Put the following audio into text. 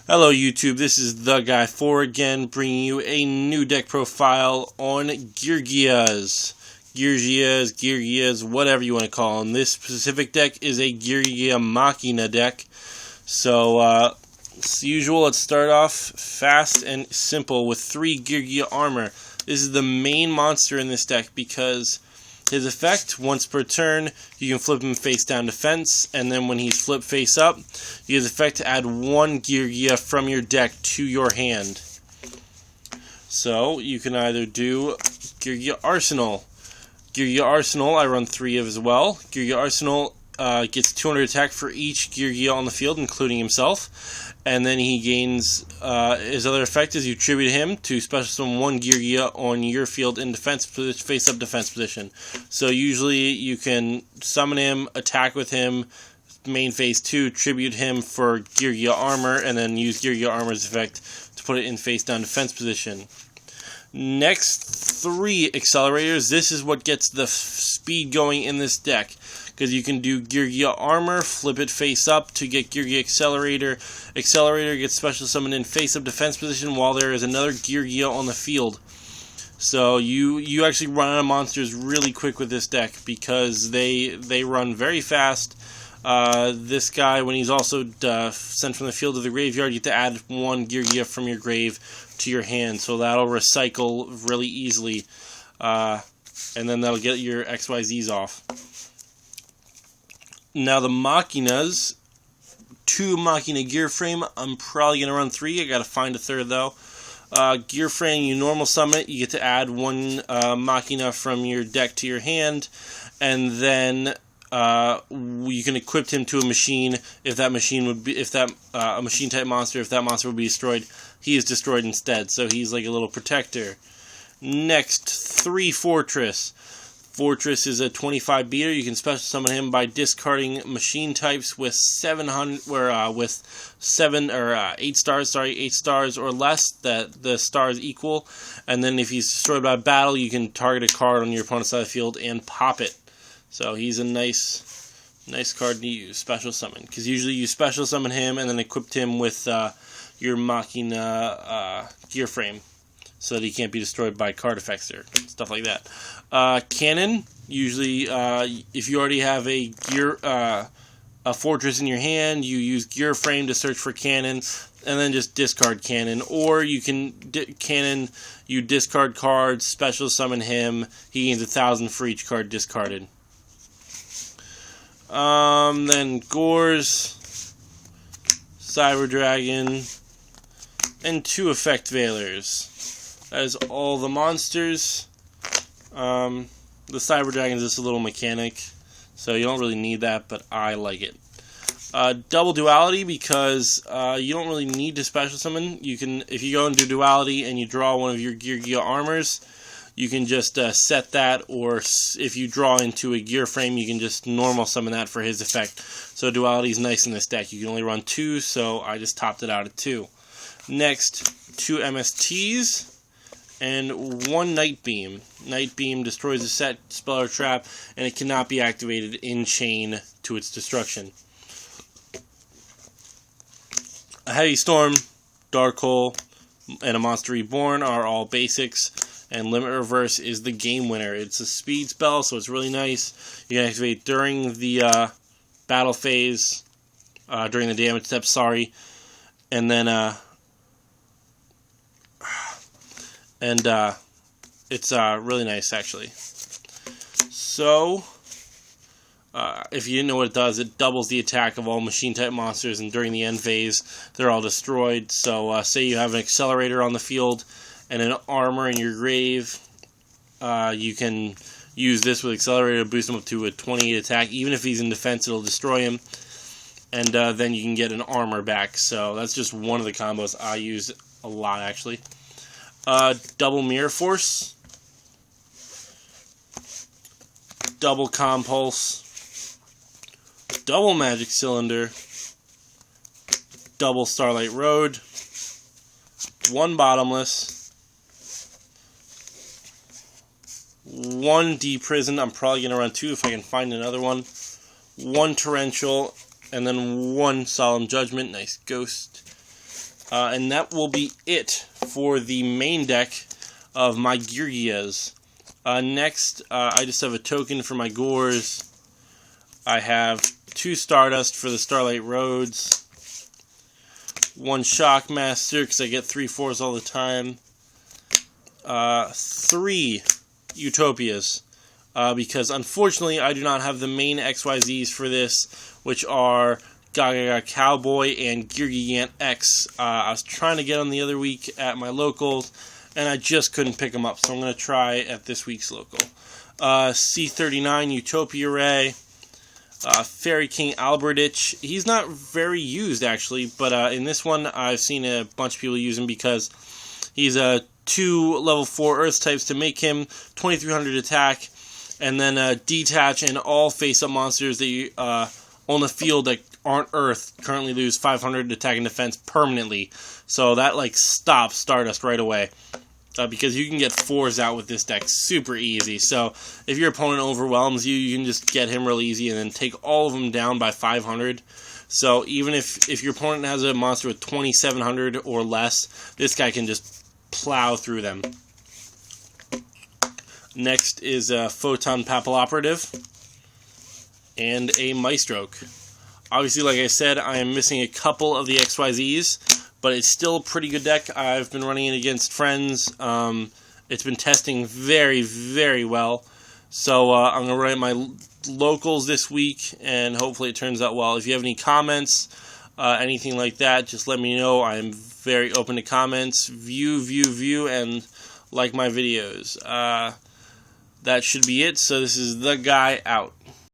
Hello YouTube, this is the guy 4 again, bringing you a new deck profile on Geargias, whatever you want to call them. This specific deck is a Geargia Machina deck. So, as usual, let's start off fast and simple with 3 Geargia armor. This is the main monster in this deck because his effect, once per turn, you can flip him face down defense, and then when he's flipped face up, you have the effect to add 1 Geargia from your deck to your hand. So, you can either do Geargia Arsenal. Geargia Arsenal, I run 3 of as well. Geargia Arsenal gets 200 attack for each Geargia on the field, including himself. And then he gains, his other effect is you tribute him to special summon 1 Geargia on your field in defense face-up defense position. So usually you can summon him, attack with him, main phase 2, tribute him for Geargia armor, and then use Geargia armor's effect to put it in face-down defense position. Next, 3 accelerators. This is what gets the speed going in this deck, because you can do Geargia armor, flip it face up to get Geargia accelerator. Accelerator gets special summoned in face up defense position while there is another Geargia on the field. So you actually run out of monsters really quick with this deck because they run very fast. This guy, when he's also sent from the field to the graveyard, you get to add 1 Geargia from your grave to your hand, so that'll recycle really easily, and then that'll get your XYZs off. Now the Machinas, 2 Machina gear frame. I'm probably going to run 3. I got to find a third though. Gear frame, you normal summon it. You get to add 1 Machina from your deck to your hand, and then you can equip him to a machine. If that machine would be, a machine type monster, if that monster would be destroyed, he is destroyed instead. So he's like a little protector. Next, 3 Fortress. Fortress is a 25 beater. You can special summon him by discarding machine types with 8 stars or less that the stars equal. And then if he's destroyed by battle, you can target a card on your opponent's side of the field and pop it. So he's a nice card to use, special summon. Because usually you special summon him and then equip him with your Machina gear frame, so that he can't be destroyed by card effects or stuff like that. Cannon, usually if you already have a Fortress in your hand, you use gear frame to search for Cannon, and then just discard Cannon. Or you can Cannon, you discard cards, special summon him, he gains 1,000 for each card discarded. Then Gores, Cyber Dragon, and 2 Effect Veilers. That is all the monsters. The Cyber Dragon is just a little mechanic, so you don't really need that, but I like it. Double Duality, because you don't really need to special summon. You can, if you go and do Duality and you draw one of your Geargia armors, you can just set that, or if you draw into a gear frame, you can just normal summon that for his effect. So Duality is nice in this deck. You can only run 2, so I just topped it out at 2. Next, 2 MSTs. And 1 Night Beam. Night Beam destroys a set, spell, or trap, and it cannot be activated in chain to its destruction. A Heavy Storm, Dark Hole, and a Monster Reborn are all basics, and Limit Reverse is the game winner. It's a speed spell, so it's really nice. You can activate during the battle phase, during the damage step, and then it's really nice, actually. So, if you didn't know what it does, it doubles the attack of all machine-type monsters, and during the end phase, they're all destroyed. So, say you have an accelerator on the field and an armor in your grave, you can use this with accelerator to boost him up to a 28 attack. Even if he's in defense, it'll destroy him, and then you can get an armor back. So, that's just one of the combos I use a lot, actually. Double Mirror Force, double Compulse, double Magic Cylinder, double Starlight Road, 1 Bottomless, 1 Deprison. I'm probably going to run 2 if I can find another one. 1 Torrential, and then 1 Solemn Judgment. Nice ghost. And that will be it for the main deck of my Geargias. Next, I just have a token for my Gores. I have 2 Stardust for the Starlight Roads, 1 Shockmaster because I get 3/4s all the time, 3 Utopias because unfortunately I do not have the main XYZs for this, which are Gaga Cowboy and Geargia X. I was trying to get them the other week at my locals, and I just couldn't pick them up, so I'm going to try at this week's local. C39 Utopia Ray, Fairy King Albertich. He's not very used, actually, but in this one I've seen a bunch of people use him because he's 2 level 4 Earth types to make him 2300 attack, and then detach, and all face-up monsters that you on the field that aren't Earth currently lose 500 attack and defense permanently. So that like stops Stardust right away. Because you can get 4s out with this deck super easy. So if your opponent overwhelms you, you can just get him real easy and then take all of them down by 500. So even if your opponent has a monster with 2700 or less, this guy can just plow through them. Next is a Photon Papilloperative and a Maestroke. Obviously, like I said, I am missing a couple of the XYZs, but it's still a pretty good deck. I've been running it against friends. It's been testing very, very well. So I'm going to run my locals this week, and hopefully it turns out well. If you have any comments, anything like that, just let me know. I am very open to comments. View, and like my videos. That should be it. So this is the guy out.